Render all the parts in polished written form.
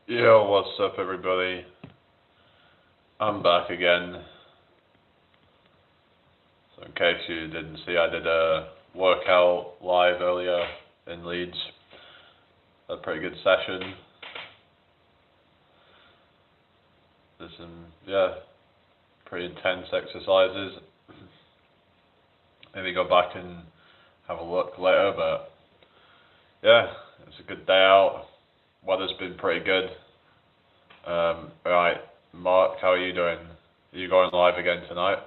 Yo, what's up everybody? I'm back again. So in case you didn't see, I did a workout live earlier in Leeds. Had a pretty good session. There's some, pretty intense exercises. Maybe go back and have a look later, but yeah, it's a good day out. Weather's been pretty good. Right, Mark, how are you doing? Are you going live again tonight?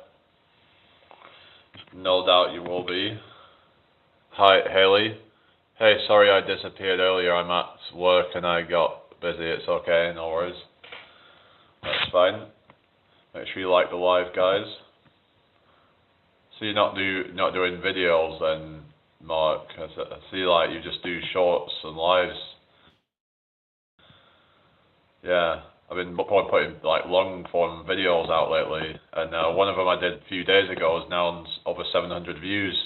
No doubt you will be. Hi, Haley. Hey, sorry I disappeared earlier. I'm at work and I got busy. It's okay, no worries. That's fine. Make sure you like the live, guys. So you're not doing videos then, Mark? I see like you just do shorts and lives. Yeah, I've been putting like long form videos out lately, and one of them I did a few days ago is now on over 700 views.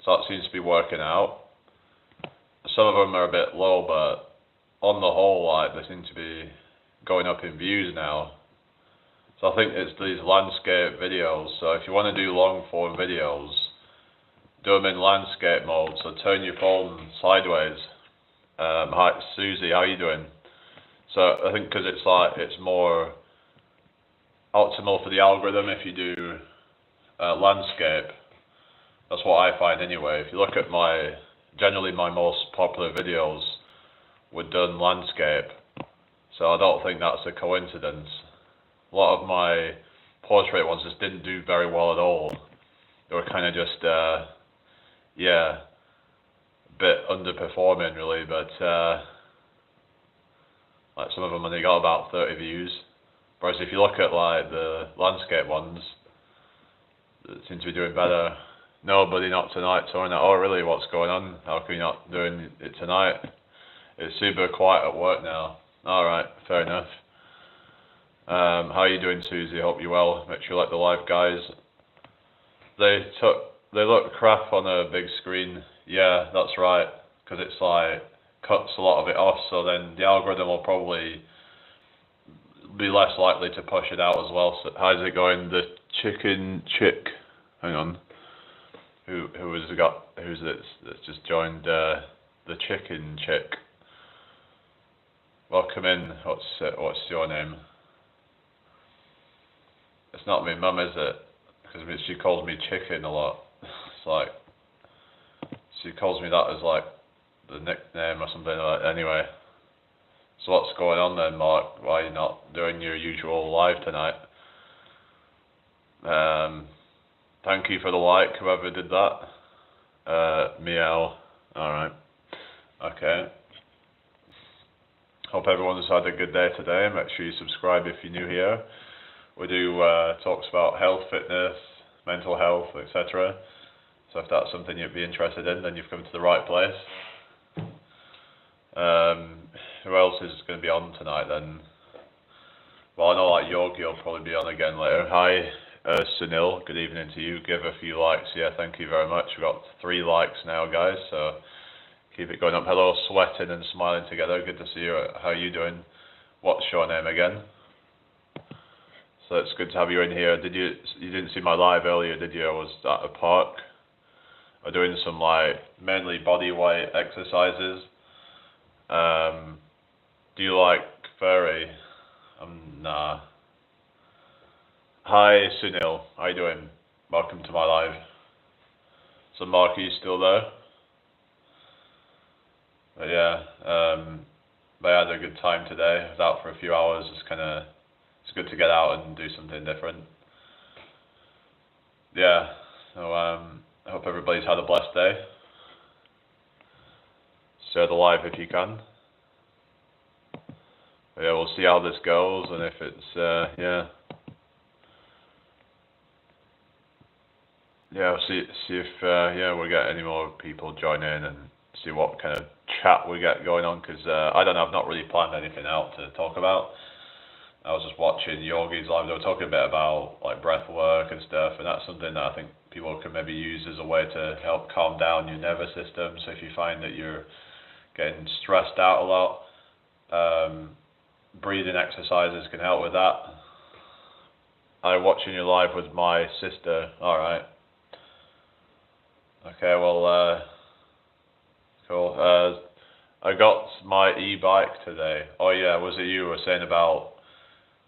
So that seems to be working out. Some of them are a bit low, but on the whole, like they seem to be going up in views now. So I think it's these landscape videos. So if you want to do long form videos, do them in landscape mode. So turn your phone sideways. Hi Susie, how are you doing? So I think because it's more optimal for the algorithm if you do landscape. That's what I find anyway. If you look at generally my most popular videos were done landscape. So I don't think that's a coincidence. A lot of my portrait ones just didn't do very well at all. They were kind of just, a bit underperforming really, but like some of them only got about 30 views. Whereas if you look at like the landscape ones, that seem to be doing better. Nobody, not tonight, Tony. Oh really, what's going on? How come you're not doing it tonight? It's super quiet at work now. Alright, fair enough. How are you doing, Susie? Hope you're well. Make sure you like the live, guys. They look crap on a big screen. Yeah, that's right. Because it's like cuts a lot of it off, so then the algorithm will probably be less likely to push it out as well. So how's it going? The chicken chick. Hang on. Who's this that's just joined? The chicken chick. Welcome in. What's your name? It's not my mum, is it? Because she calls me chicken a lot. It's like she calls me that as like the nickname or something like that. Anyway, so what's going on then, Mark? Why are you not doing your usual live tonight? Thank you for the like, whoever did that. Meow. Alright. Okay. Hope everyone's had a good day today. Make sure you subscribe if you're new here. We do talks about health, fitness, mental health, etc. So if that's something you'd be interested in, then you've come to the right place. Who else is going to be on tonight then? Well, I know like Yogi will probably be on again later. Hi, Sunil. Good evening to you. Give a few likes. Yeah, thank you very much. We've got 3 likes now, guys. So keep it going up. Hello, sweating and smiling together. Good to see you. How are you doing? What's your name again? So it's good to have you in here. You didn't see my live earlier, did you? I was at a park. I'm doing some like mainly body weight exercises. Do you like furry? Nah. Hi Sunil, how you doing? Welcome to my live. So Mark, are you still there? But yeah, I had a good time today. I was out for a few hours. It's good to get out and do something different. Yeah, so I hope everybody's had a blessed day. Share the live if you can. But yeah, we'll see how this goes, and if it's we'll see if we get any more people join in and see what kind of chat we get going on. Because I don't know, I've not really planned anything out to talk about. I was just watching Yogi's live. They were talking a bit about like breath work and stuff, and that's something that I think people can maybe use as a way to help calm down your nervous system. So if you find that you're getting stressed out a lot, Breathing exercises can help with that. I'm watching you live with my sister. Alright. Okay, well, cool. I got my e-bike today. Oh yeah, was it you who were saying about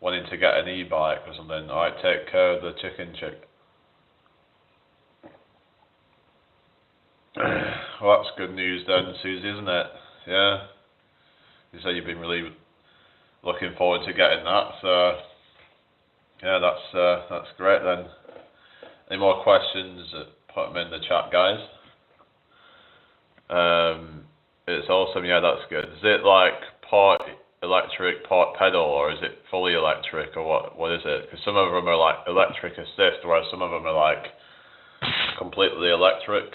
wanting to get an e-bike or something? Alright, take care of the chicken chick. Well, that's good news then, Susie, isn't it? Yeah. You say you've been really looking forward to getting that, so yeah, that's great then. Any more questions? Put them in the chat, guys. It's awesome. Yeah, that's good. Is it like part electric, part pedal, or is it fully electric, or what is it? Because some of them are like electric assist, whereas some of them are like completely electric.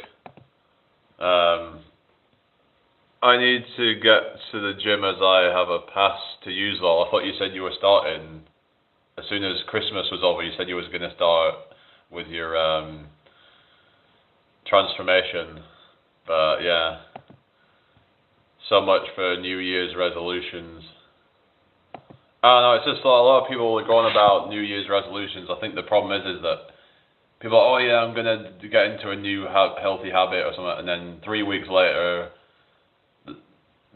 I need to get to the gym as I have a pass to use all. I thought you said you were starting as soon as Christmas was over. You said you was going to start with your transformation, but yeah. So much for New Year's resolutions. I don't know, it's just a lot of people are going about New Year's resolutions. I think the problem is that people are, oh yeah, I'm going to get into a new healthy habit or something, and then 3 weeks later,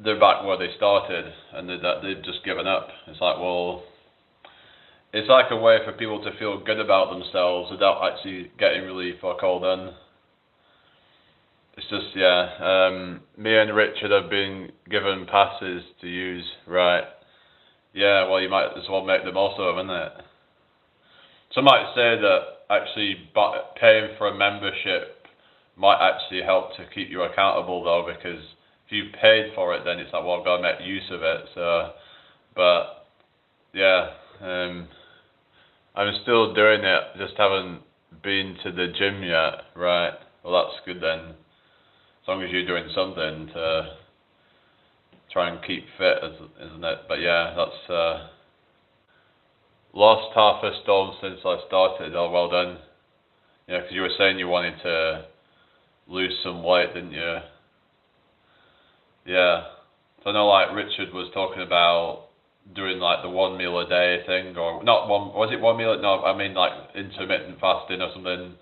they're back where they started, and they've just given up. It's like, well, it's like a way for people to feel good about themselves without actually getting really fuck all done. It's just, yeah, me and Richard have been given passes to use, right? Yeah, well, you might as well make the most of them, isn't it? Some might say that actually paying for a membership might actually help to keep you accountable, though, because if you paid for it, then it's like, well, I've got to make use of it. So, but yeah, I'm still doing it, just haven't been to the gym yet, right? Well, that's good then. As long as you're doing something to try and keep fit, isn't it? But yeah, that's lost half a stone since I started. Oh, well done. Yeah, because you were saying you wanted to lose some weight, didn't you? Yeah. So I know, like Richard was talking about doing like the 1 meal a day thing, or not one. Was it 1 meal? No, I mean like intermittent fasting or something.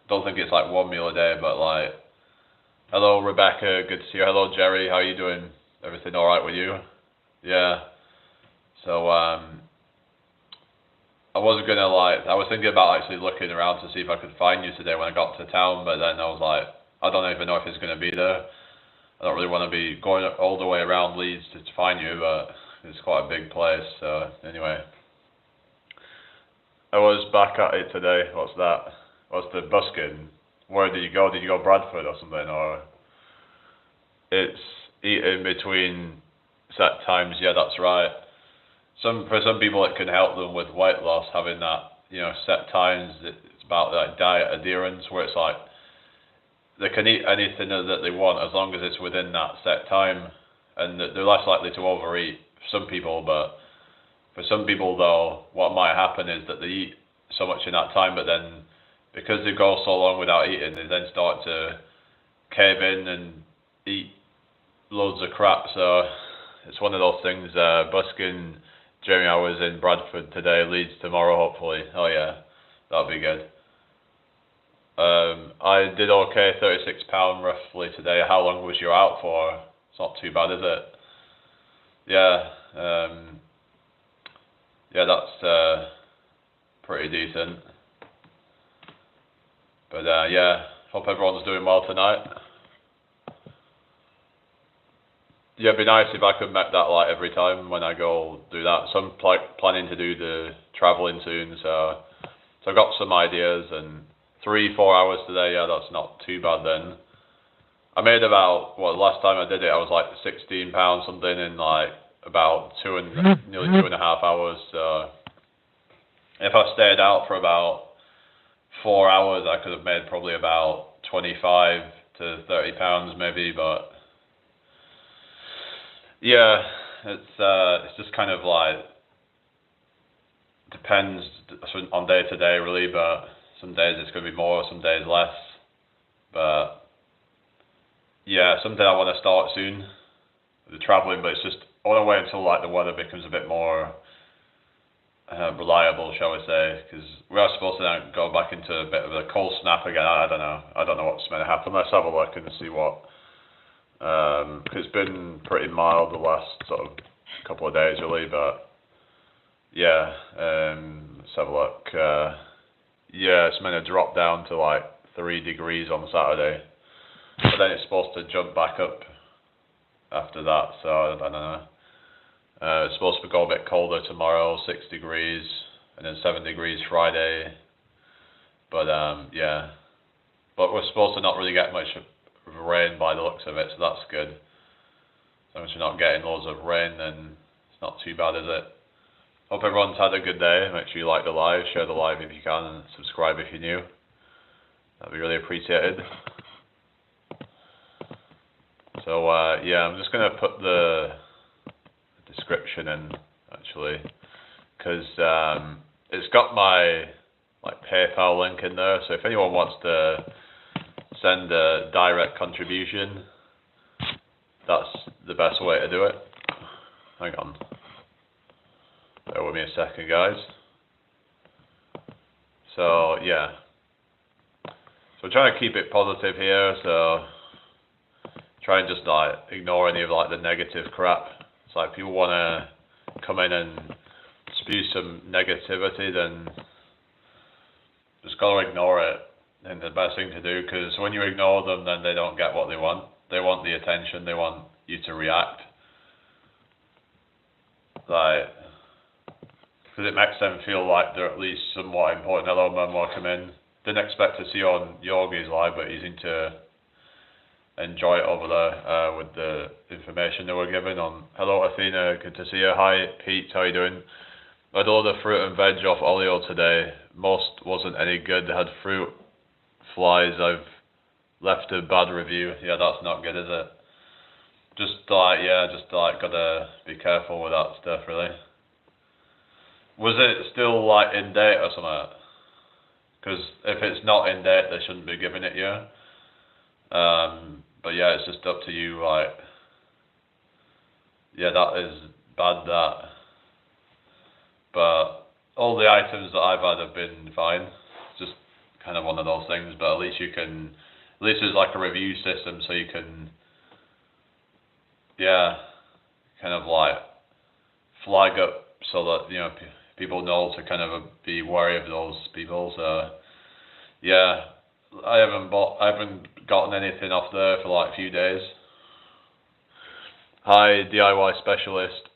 Don't think it's like 1 meal a day, but like. Hello, Rebecca. Good to see you. Hello, Jerry. How are you doing? Everything all right with you? Yeah. So I was gonna I was thinking about actually looking around to see if I could find you today when I got to town, but then I was like, I don't even know if it's gonna be there. I don't really want to be going all the way around Leeds to find you, but it's quite a big place. So anyway, I was back at it today. What's that? What's the busking? Where did you go? Did you go Bradford or something? Or it's eating between set times. Yeah, that's right. For some people, it can help them with weight loss, having that, set times. It's about like diet adherence, where it's like they can eat anything that they want as long as it's within that set time, and they're less likely to overeat. For some people, but for some people though, what might happen is that they eat so much in that time, but then because they go so long without eating, they then start to cave in and eat loads of crap. So it's one of those things. Busking, Jamie, I was in Bradford today, Leeds tomorrow, hopefully. Oh yeah, that'll be good. I did okay, £36 roughly today. How long was you out for? It's not too bad, is it? Yeah, yeah, that's pretty decent. But yeah, hope everyone's doing well tonight. Yeah, it'd be nice if I could make that like every time when I go do that. So I'm planning to do the travelling soon, so I've got some ideas, and 3-4 hours today, yeah, that's not too bad then. I made about, last time I did it, I was like £16 something in like about nearly 2.5 hours. So if I stayed out for about 4 hours, I could have made probably about £25 to £30 maybe, but yeah, it's just kind of like depends on day to day really, but some days it's going to be more, some days less. But yeah, something I want to start soon, the travelling, but it's just I want to wait until like the weather becomes a bit more reliable, shall we say, because we are supposed to now go back into a bit of a cold snap again. I don't know. I don't know what's going to happen. Let's have a look and see what. Cause it's been pretty mild the last sort of couple of days, really, but yeah. Let's have a look. Yeah, it's meant to drop down to like 3 degrees on Saturday, but then it's supposed to jump back up after that. So I don't know. It's supposed to go a bit colder tomorrow, 6 degrees, and then 7 degrees Friday. But yeah, but we're supposed to not really get much rain by the looks of it, so that's good. As long as you're not getting loads of rain, then it's not too bad, is it? Hope everyone's had a good day. Make sure you like the live, share the live if you can, and subscribe if you're new. That'd be really appreciated. So yeah, I'm just gonna put the description in actually, because it's got my like PayPal link in there. So if anyone wants to send a direct contribution, that's the best way to do it. Hang on. Bear with me a second, guys. So yeah, so we're trying to keep it positive here. So try and just like ignore any of like the negative crap. It's like people want to come in and spew some negativity, then just gotta ignore it. And the best thing to do, because when you ignore them, then they don't get what they want. They want the attention. They want you to react. Like, because it makes them feel like they're at least somewhat important. Hello, man, welcome in. Didn't expect to see you on Yogi's live, but you seem to enjoy it over there with the information they were given on. Hello, Athena, good to see you. Hi, Pete, how you doing? I had all the fruit and veg off Olio today. Most wasn't any good. They had fruit flies. I've left a bad review. Yeah, that's not good, is it? Just like gotta be careful with that stuff, really. Was it still like in date or something? Because if it's not in date, they shouldn't be giving it you. But yeah, it's just up to you. Like, yeah, that is bad. That, but all the items that I've had have been fine. It's just kind of one of those things. But at least you can, at least there's like a review system, so you can, yeah, kind of like flag up so that people know to kind of be wary of those people. So yeah, I haven't gotten anything off there for like a few days. Hi, DIY specialist.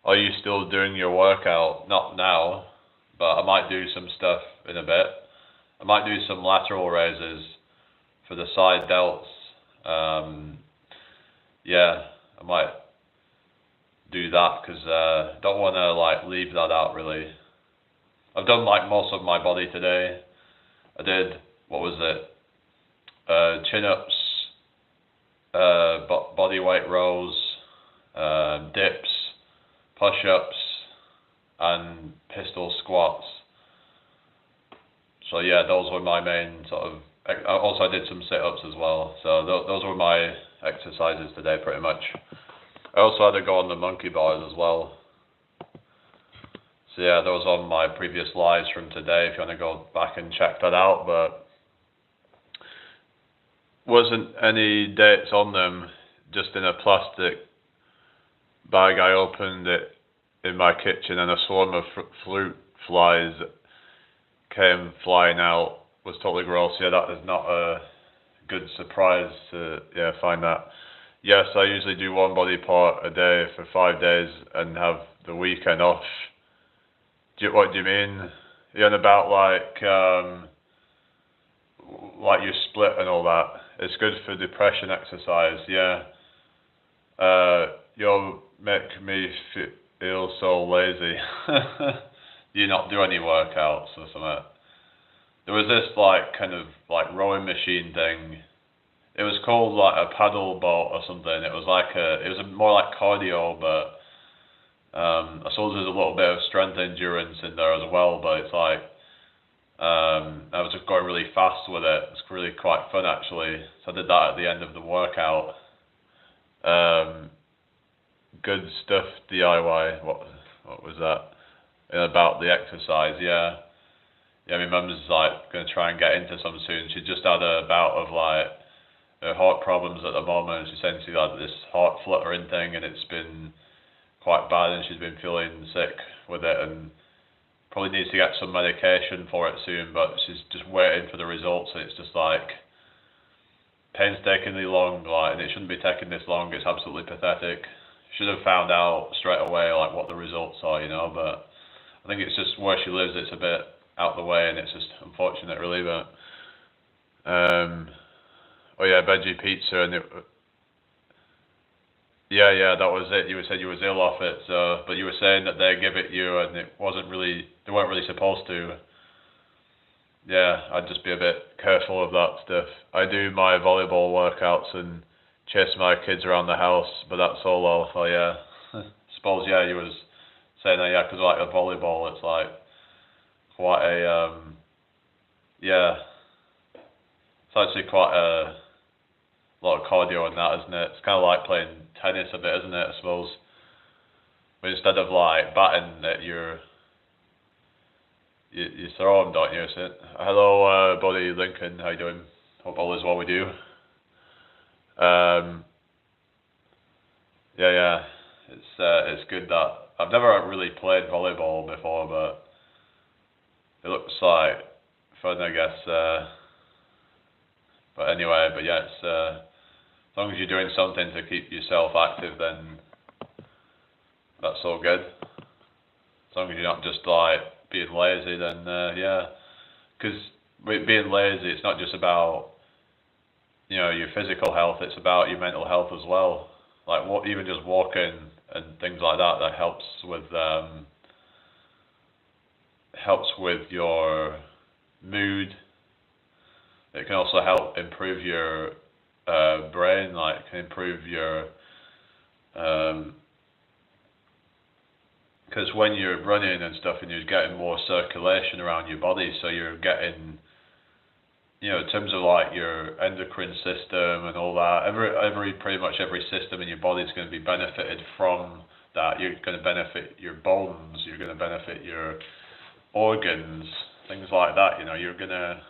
Are you still doing your workout? Not now, but I might do some stuff in a bit. I might do some lateral raises for the side delts. Yeah, I might do that because don't want to like leave that out really. I've done like most of my body today. I did, what was it? Chin-ups, body weight rows, dips, push-ups, and pistol squats. So yeah, those were my main sort of. Also, I did some sit-ups as well. So those were my exercises today, pretty much. I also had to go on the monkey bars as well. So yeah, those on my previous lives from today. If you want to go back and check that out, but wasn't any dates on them. Just in a plastic bag, I opened it in my kitchen, and a swarm of fruit flies came flying out. Was totally gross. Yeah, that is not a good surprise to find that. Yes, I usually do one body part a day for 5 days and have the weekend off. What do you mean? You're on about like you split and all that. It's good for depression exercise. Yeah. You'll make me feel so lazy. You not do any workouts or something? There was this like kind of like rowing machine thing. It was called like a paddle boat or something. It was more like cardio, but I suppose there's a little bit of strength endurance in there as well. But it's like I was just going really fast with it. It's really quite fun actually. So I did that at the end of the workout. good stuff DIY. What was that? About the exercise, yeah. Yeah, my mum's like gonna try and get into some soon. She just had a bout of like heart problems at the moment. She essentially had this heart fluttering thing, and it's been quite bad, and she's been feeling sick with it, and probably needs to get some medication for it soon. But she's just waiting for the results, and it's just like painstakingly long, like, and it shouldn't be taking this long. It's absolutely pathetic. Should have found out straight away like what the results are, you know. But I think it's just where she lives. It's a bit out the way, and it's just unfortunate, really. But oh yeah, veggie pizza, and yeah, that was it. You said you was ill off it, so but you were saying that they give it you, and it wasn't really. They weren't really supposed to. Yeah, I'd just be a bit careful of that stuff. I do my volleyball workouts and chase my kids around the house, but that's all awful, yeah. Suppose, yeah, you was saying that, yeah, because like a volleyball, it's like quite a, yeah, it's actually quite a lot of cardio in that, isn't it? It's kind of like playing tennis a bit, isn't it, I suppose? But instead of like batting it, you throw them, don't you? Is it? Hello, buddy Lincoln. How you doing? Hope all is well with you. Yeah. It's good that I've never really played volleyball before, but it looks like fun, I guess. But anyway, but yeah, it's as long as you're doing something to keep yourself active, then that's all good. As long as you're not just like being lazy, then yeah. Because being lazy, it's not just about your physical health; it's about your mental health as well. Like even just walking and things like that, that helps with your mood. It can also help improve your brain, like can improve your because when you're running and stuff and you're getting more circulation around your body, so you're getting, in terms of like your endocrine system and all that, pretty much every system in your body is going to be benefited from that. You're going to benefit your bones, you're going to benefit your organs, things like that. You're gonna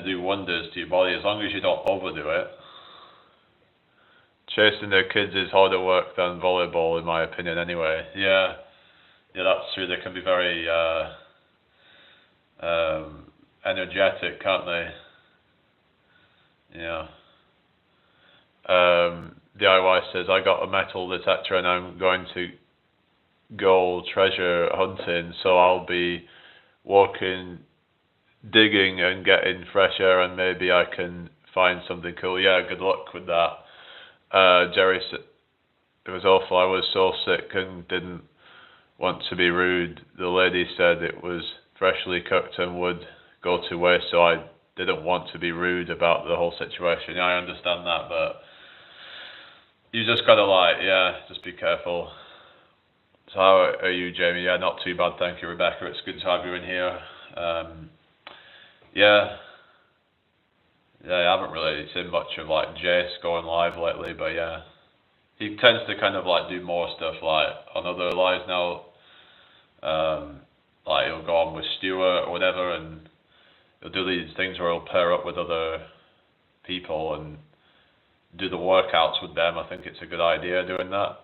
do wonders to your body as long as you don't overdo it. Chasing their kids is harder work than volleyball, in my opinion, anyway. Yeah, that's true. They can be very energetic, can't they? Yeah. DIY says, I got a metal detector and I'm going to go treasure hunting, so I'll be walking, digging and getting fresh air, and maybe I can find something cool. Yeah, good luck with that. Jerry said, it was awful. I was so sick and didn't want to be rude. The lady said it was freshly cooked and would go to waste, so I didn't want to be rude about the whole situation. Yeah, I understand that, but you just gotta just be careful. So how are you, Jamie? Yeah, not too bad, thank you, Rebecca. It's good to have you in here. Yeah, I haven't really seen much of like Jace going live lately, but yeah, he tends to kind of like do more stuff like on other lives now. Like he'll go on with Stuart or whatever, and he'll do these things where he'll pair up with other people and do the workouts with them. I think it's a good idea doing that.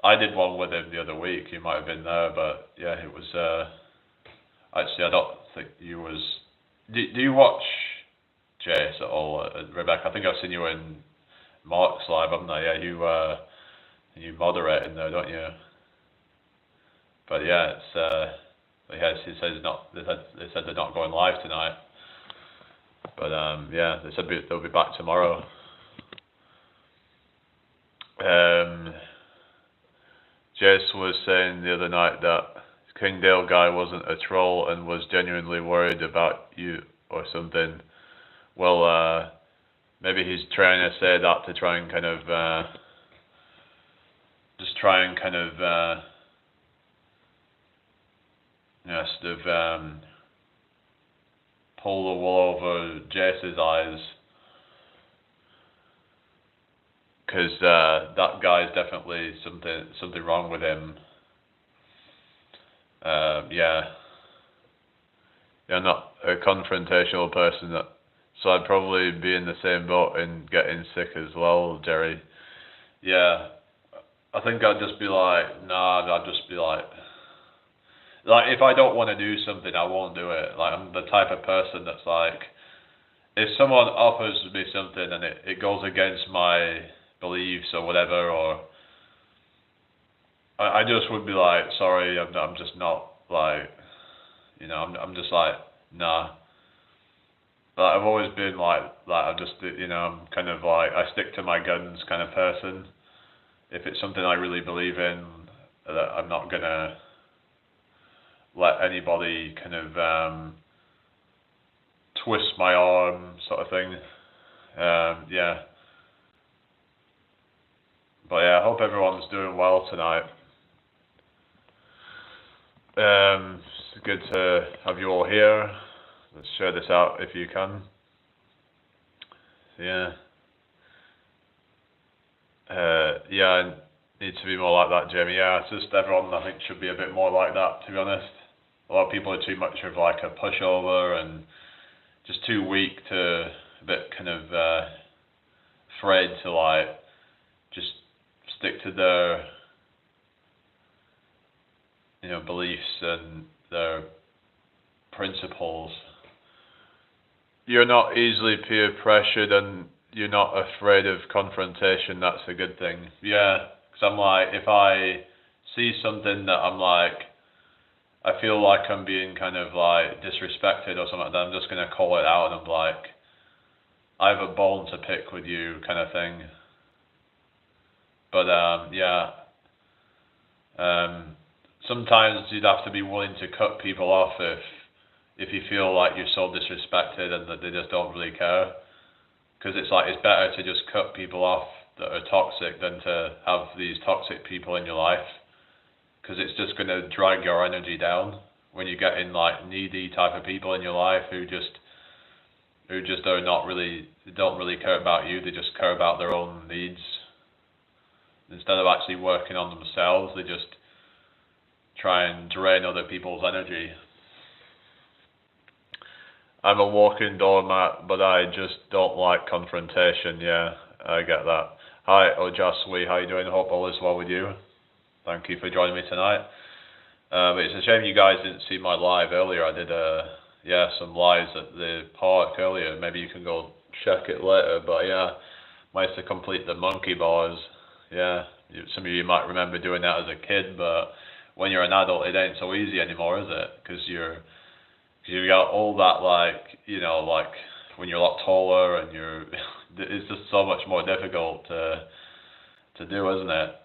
I did one with him the other week. He might have been there, but yeah, it was. Actually, I don't think you was. Do you watch Jace at all, Rebecca? I think I've seen you in Mark's live, haven't I? Yeah, you moderate in there, don't you? But yeah, it's. But yeah, he says not. They said they're not going live tonight. But yeah, they said they'll be back tomorrow. Jace was saying the other night that Kingdale guy wasn't a troll and was genuinely worried about you or something. Well, maybe he's trying to say that to try and kind of sort of pull the wool over Jace's eyes. because that guy's definitely something wrong with him. Yeah, I'm not a confrontational person, so I'd probably be in the same boat and getting sick as well, Jerry. Yeah, I think I'd just be like, I'd just be like if I don't want to do something, I won't do it. Like, I'm the type of person that's like, if someone offers me something and it goes against my beliefs or whatever, or I just would be like, sorry, I'm just not, like, I'm just like, nah. But I've always been like I'm just, I'm kind of like, I stick to my guns kind of person. If it's something I really believe in, that I'm not gonna let anybody kind of twist my arm, sort of thing. Yeah. But yeah, I hope everyone's doing well tonight. It's good to have you all here. Let's share this out if you can. Yeah. Yeah, I need to be more like that, Jamie. Yeah, it's just everyone, I think, should be a bit more like that, to be honest. A lot of people are too much of like a pushover and just too weak to, a bit kind of afraid to like just stick to their beliefs and their principles. You're not easily peer pressured and you're not afraid of confrontation. That's a good thing. Yeah, because I'm like, if I see something that I'm like, I feel like I'm being kind of like disrespected or something like that, I'm just going to call it out and I'm like, I have a bone to pick with you kind of thing. But yeah, sometimes you'd have to be willing to cut people off if you feel like you're so disrespected and that they just don't really care. Because it's like, it's better to just cut people off that are toxic than to have these toxic people in your life. Because it's just going to drag your energy down when you get in like needy type of people in your life who just are not really, don't really care about you. They just care about their own needs. Instead of actually working on themselves, they just try and drain other people's energy. I'm a walking doormat, but I just don't like confrontation. Yeah, I get that. Hi, Ojaswi, how you doing? Hope all is well with you. Thank you for joining me tonight. It's a shame you guys didn't see my live earlier. I did some lives at the park earlier. Maybe you can go check it later. But yeah, managed to complete the monkey bars. Yeah, some of you might remember doing that as a kid, but when you're an adult, it ain't so easy anymore, is it? Because you got all that, like, like when you're a lot taller and it's just so much more difficult to do, isn't it?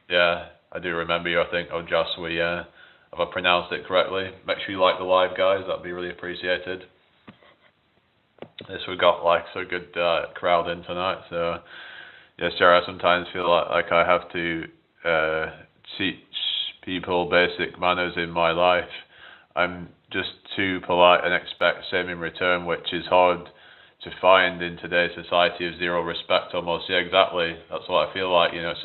Yeah, I do remember you, I think, Ojaswi, yeah. Have I pronounced it correctly? Make sure you like the live, guys, that'd be really appreciated. Yes, we got like so good crowd in tonight, so yes, Jared, I sometimes feel like I have to teach people basic manners in my life. I'm just too polite and expect same in return, which is hard to find in today's society of zero respect almost. Yeah, exactly. That's what I feel like, it's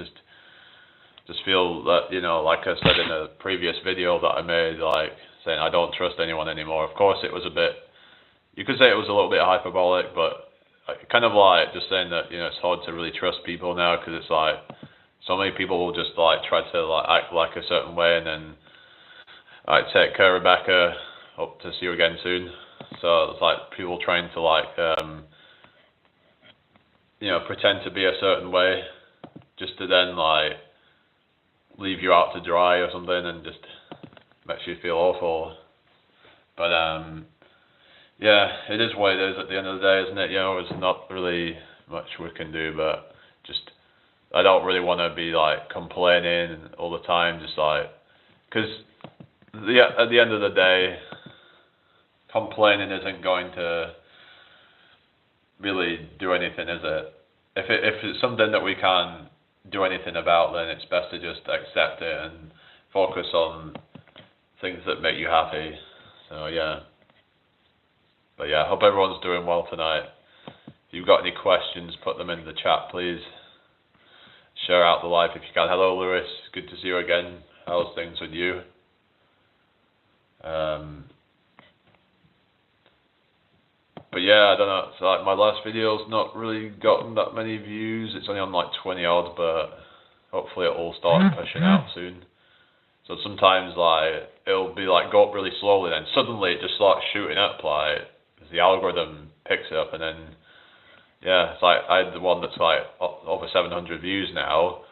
just feel that, like I said in a previous video that I made, like saying I don't trust anyone anymore. Of course, it was a bit, you could say it was a little bit hyperbolic, but kind of like just saying that, it's hard to really trust people now because it's like so many people will just like try to like act like a certain way and then take care, Rebecca. Hope to see you again soon. So it's like people trying to like, pretend to be a certain way, just to then like leave you out to dry or something, and just makes you feel awful. But yeah, it is what it is at the end of the day, isn't it? There's not really much we can do, but just I don't really want to be like complaining all the time, just like, because at the end of the day, complaining isn't going to really do anything, is it? If it's something that we can't do anything about, then it's best to just accept it and focus on things that make you happy. So yeah. But yeah, I hope everyone's doing well tonight. you've got any questions, put them in the chat, please. Share out the live if you can. Hello, Lewis. Good to see you again. How's things with you? But yeah, I don't know. So like my last video's not really gotten that many views. It's only on like 20 odd, but hopefully it'll start pushing out soon. So sometimes like it'll be like go up really slowly, then suddenly it just starts shooting up, like the algorithm picks it up, and then yeah, it's like I had the one that's like over 700 views now,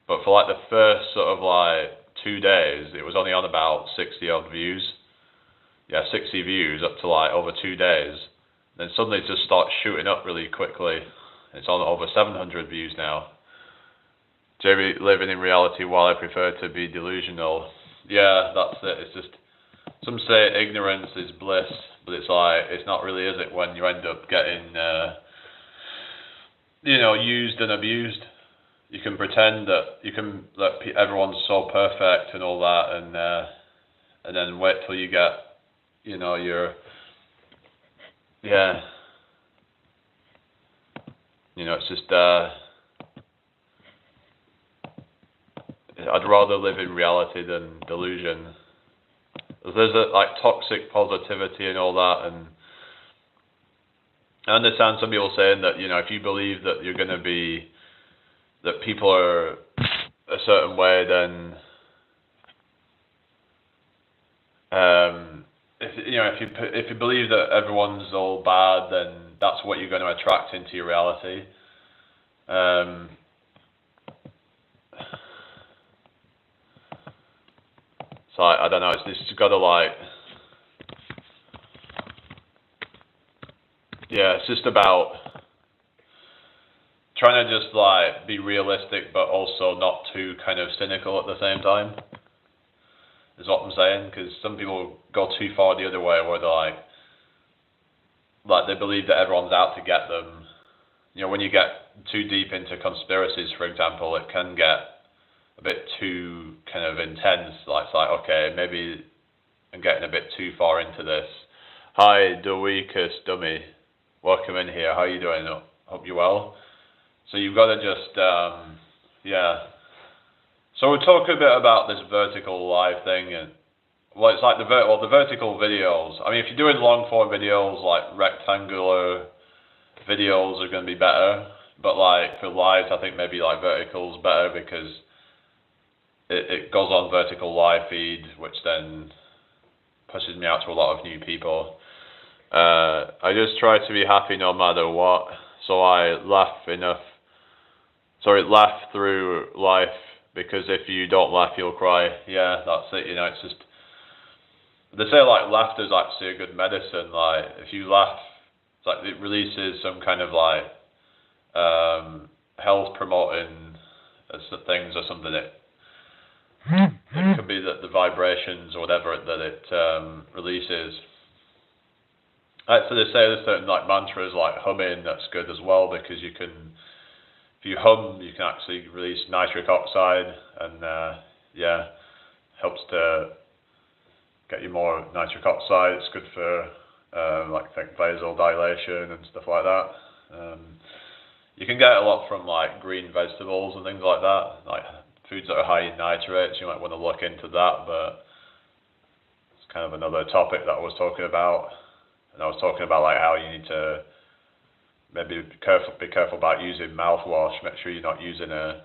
but for like the first sort of like 2 days, it was only on about 60 odd views. Yeah, 60 views up to like over 2 days. Then suddenly it just starts shooting up really quickly. It's on over 700 views now. Jamie, living in reality while I prefer to be delusional. Yeah, that's it. It's just, some say ignorance is bliss, but it's like, it's not really, is it, when you end up getting, you know, used and abused. You can pretend that everyone's so perfect and all that, and then wait till you get, you know, yeah, you know, it's just, I'd rather live in reality than delusion. There's like toxic positivity and all that, and I understand some people saying that, you know, if you believe that you're going to be, that people are a certain way, then if you believe that everyone's all bad, then that's what you're going to attract into your reality. So I don't know. It's just got to like, yeah, it's just about trying to just like be realistic, but also not too kind of cynical at the same time. Is what I'm saying, because some people go too far the other way, where they're like they believe that everyone's out to get them. You know, when you get too deep into conspiracies, for example, it can get a bit too kind of intense. Like it's like, okay, maybe I'm getting a bit too far into this. Hi, the weakest dummy. Welcome in here. How are you doing? Hope you're well. So you've got to just, yeah. So we'll talk a bit about this vertical live thing, and well, it's like the vertical videos. I mean, if you're doing long form videos, like rectangular videos are going to be better, but like for lives, I think maybe like vertical is better because it goes on vertical live feed, which then pushes me out to a lot of new people. I just try to be happy no matter what, so I laugh through life. Because if you don't laugh, you'll cry. Yeah, that's it. You know, it's just, they say like laughter is actually a good medicine. Like if you laugh, it's like it releases some kind of like health promoting things or something. It could be that the vibrations or whatever that it releases. So they say there's certain like mantras like humming that's good as well, because you can. If you hum, you can actually release nitric oxide, and yeah, helps to get you more nitric oxide. It's good for like vasodilation and stuff like that. You can get a lot from like green vegetables and things like that, like foods that are high in nitrates. You might want to look into that, but it's kind of another topic that I was talking about. And I was talking about like how you need to maybe be careful about using mouthwash. Make sure you're not using the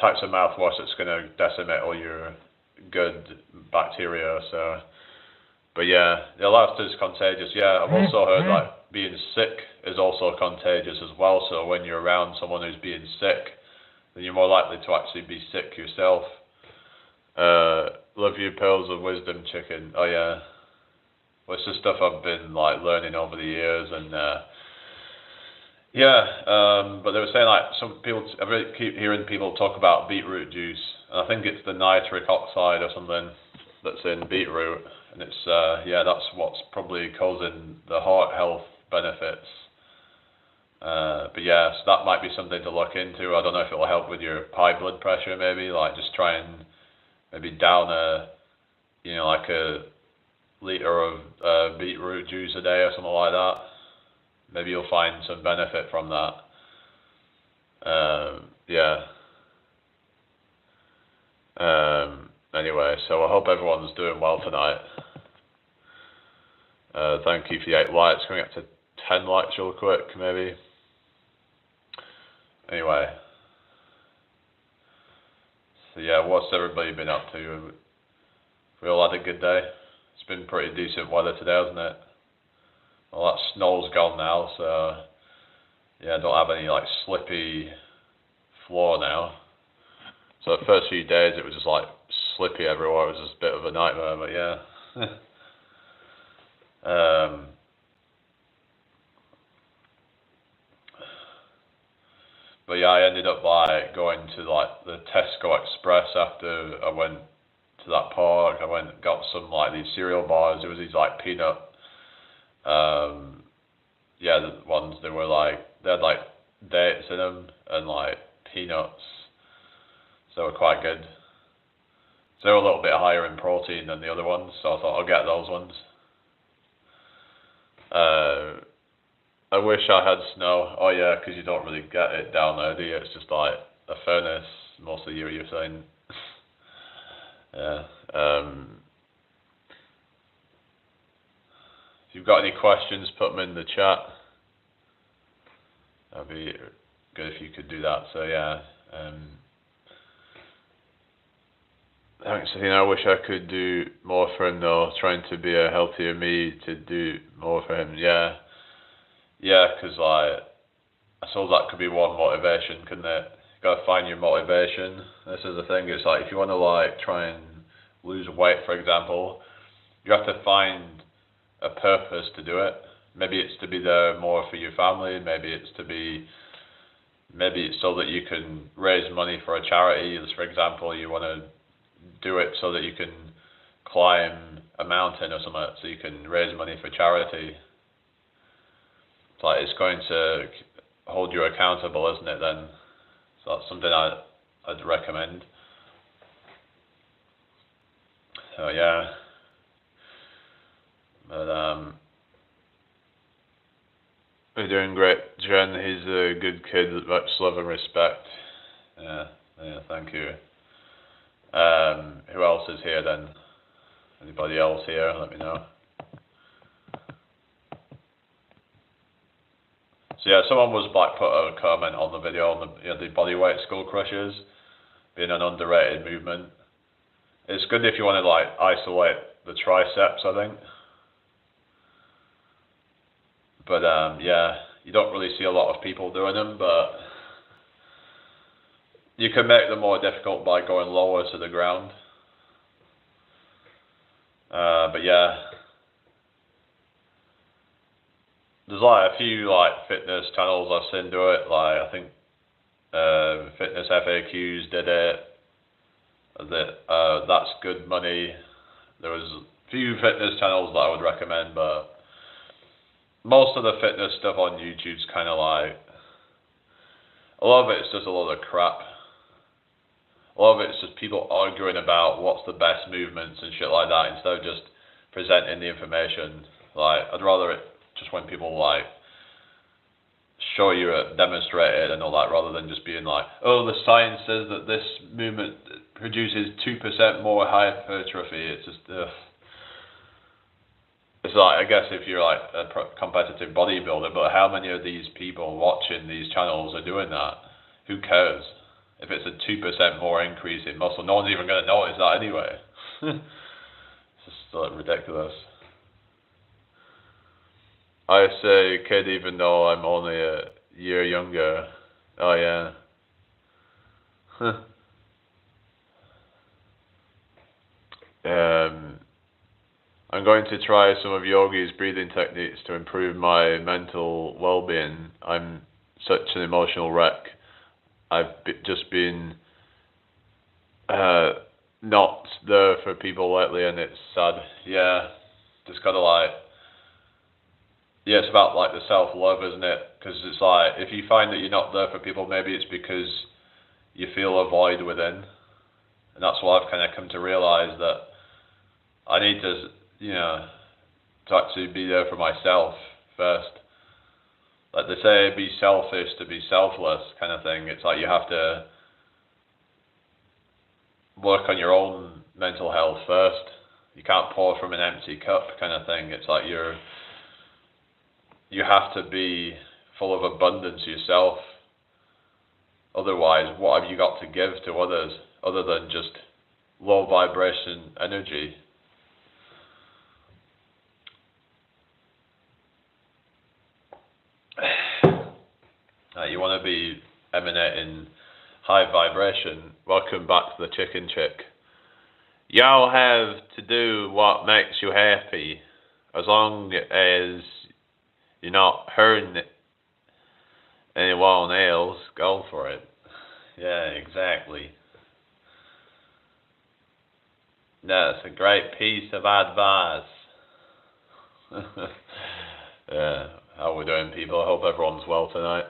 types of mouthwash that's going to decimate all your good bacteria. So, but yeah, the laughter is contagious. Yeah, I've also heard like being sick is also contagious as well. So when you're around someone who's being sick, then you're more likely to actually be sick yourself. Love you, pearls of wisdom, chicken. Oh yeah. Well, it's just stuff I've been like learning over the years, and but they were saying like some people, I really keep hearing people talk about beetroot juice, and I think it's the nitric oxide or something that's in beetroot, and it's that's what's probably causing the heart health benefits. But yeah, so that might be something to look into. I don't know if it will help with your high blood pressure, maybe like just try and maybe down litre of beetroot juice a day or something like that. Maybe you'll find some benefit from that. Yeah. Anyway, so I hope everyone's doing well tonight. Thank you for the 8 likes. Coming up to 10 likes real quick, maybe. Anyway. So yeah, what's everybody been up to? We all had a good day. It's been pretty decent weather today, hasn't it? Well, that snow's gone now, so yeah, I don't have any like slippy floor now. So the first few days it was just like slippy everywhere. It was just a bit of a nightmare, but yeah. But yeah, I ended up like going to like the Tesco Express after I went to that park. I went and got some like these cereal bars. There was these like peanut, yeah, the ones they were like, they had like dates in them and like peanuts. So they were quite good. So they were a little bit higher in protein than the other ones, so I thought I'll get those ones. I wish I had snow. Oh yeah, because you don't really get it down there, do you? It's just like a furnace most of the year, you're saying. Yeah. If you've got any questions, put them in the chat. That'd be good if you could do that. So yeah. Thanks. You know, I wish I could do more for him though. Trying to be a healthier me to do more for him. Yeah. Yeah, because like, I suppose that could be one motivation, couldn't it? You gotta find your motivation. This is the thing. It's like if you want to like try and lose weight, for example, you have to find a purpose to do it. Maybe it's to be there more for your family. Maybe it's so that you can raise money for a charity. As for example, you want to do it so that you can climb a mountain or something, so you can raise money for charity. It's like it's going to hold you accountable, isn't it? Then, so that's something I'd recommend. So yeah, but you're doing great, Jen. He's a good kid, much love and respect. Yeah, thank you. Who else is here then? Anybody else here? Let me know. So yeah, someone was like put a comment on the video on the bodyweight skull crushers being an underrated movement. It's good if you want to like isolate the triceps, I think. But yeah, you don't really see a lot of people doing them, but you can make them more difficult by going lower to the ground. But yeah, there's like a few like fitness channels I've seen do it. Like I think Fitness FAQs did it. That's Good Money. There was a few fitness channels that I would recommend, but most of the fitness stuff on YouTube's kind of like, a lot of it's just a lot of crap. A lot of it's just people arguing about what's the best movements and shit like that instead of just presenting the information. Like, I'd rather it just when people like show you it, demonstrate it and all that, rather than just being like, oh, the science says that this movement produces 2% more hypertrophy. It's just, it's like, I guess if you're like a competitive bodybuilder, but how many of these people watching these channels are doing that? Who cares? If it's a 2% more increase in muscle, no one's even going to notice that anyway. It's just like ridiculous. I say kid even though I'm only a year younger. Oh yeah. I'm going to try some of Yogi's breathing techniques to improve my mental well-being. I'm such an emotional wreck. I've just been not there for people lately, and it's sad. Yeah, just gotta like, yeah, it's about like the self-love, isn't it? Because it's like, if you find that you're not there for people, maybe it's because you feel a void within, and that's what I've kind of come to realize, that I need to you know, to actually be there for myself first. Like they say, be selfish to be selfless kind of thing. It's like you have to work on your own mental health first. You can't pour from an empty cup kind of thing. It's like you have to be full of abundance yourself. Otherwise, what have you got to give to others other than just low vibration energy? You want to be emanating high vibration. Welcome back to the chicken chick. Y'all have to do what makes you happy, as long as you're not hurting anyone else. Go for it. Yeah, exactly. That's a great piece of advice. Yeah, how we doing, people? I hope everyone's well tonight.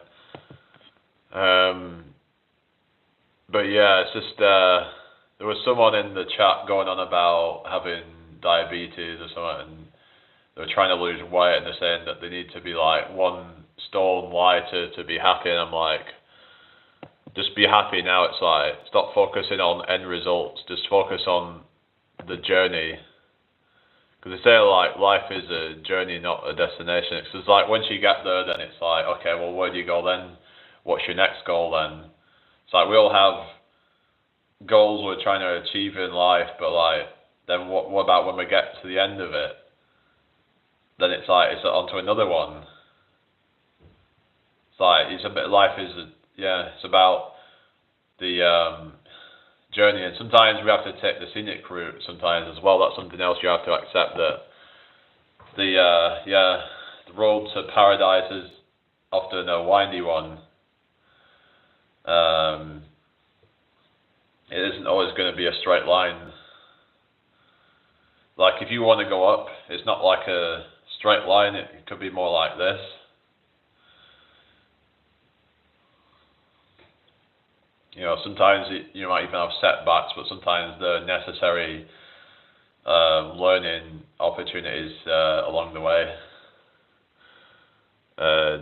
But yeah, it's just there was someone in the chat going on about having diabetes or something, and they were trying to lose weight, and they're saying that they need to be like 1 stone lighter to be happy. And I'm like, just be happy now. It's like, stop focusing on end results, just focus on the journey. Because they say like life is a journey, not a destination. It's like once you get there, then it's like, okay, well, where do you go then? What's your next goal then? It's like we all have goals we're trying to achieve in life, but like, then what about when we get to the end of it? Then it's like, it's on to another one. It's like, it's a bit, life is, it's about the journey, and sometimes we have to take the scenic route sometimes as well. That's something else you have to accept, that the road to paradise is often a windy one. It isn't always going to be a straight line. Like if you want to go up, it's not like a straight line, it could be more like this. You know, sometimes you might even have setbacks, but sometimes they're necessary learning opportunities along the way.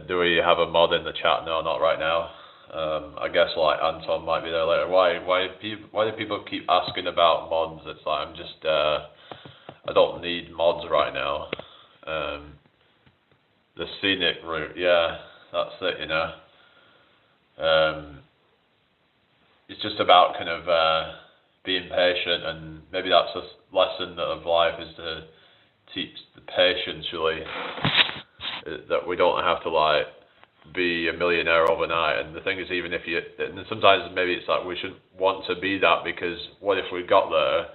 Do we have a mod in the chat? No, not right now. I guess like Anton might be there later. Why do people keep asking about mods? It's like, I'm just I don't need mods right now. The scenic route, yeah, that's it, you know. It's just about kind of being patient, and maybe that's a lesson of life, is to teach the patience, really, that we don't have to like be a millionaire overnight. And the thing is, even if you, and sometimes maybe it's like we shouldn't want to be that, because what if we got there,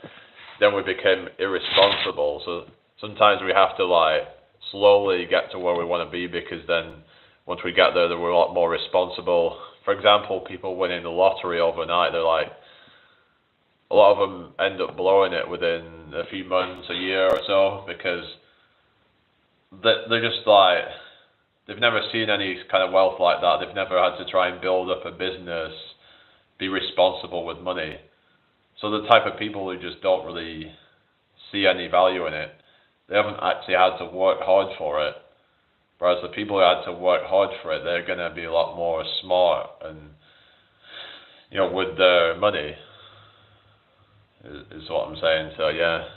then we became irresponsible. So sometimes we have to like slowly get to where we want to be, because then once we get there, then we're a lot more responsible. For example, people winning the lottery overnight, they're like, a lot of them end up blowing it within a few months, a year or so, because they're just like, they've never seen any kind of wealth like that. They've never had to try and build up a business, be responsible with money. So the type of people who just don't really see any value in it, they haven't actually had to work hard for it. Whereas the people who had to work hard for it, they're going to be a lot more smart and, you know, with their money, is what I'm saying. So yeah,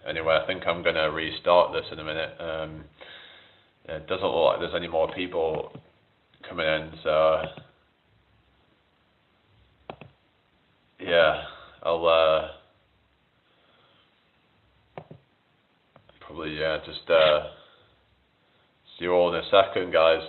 anyway, I think I'm going to restart this in a minute. It doesn't look like there's any more people coming in, so yeah, I'll probably just see you all in a second, guys.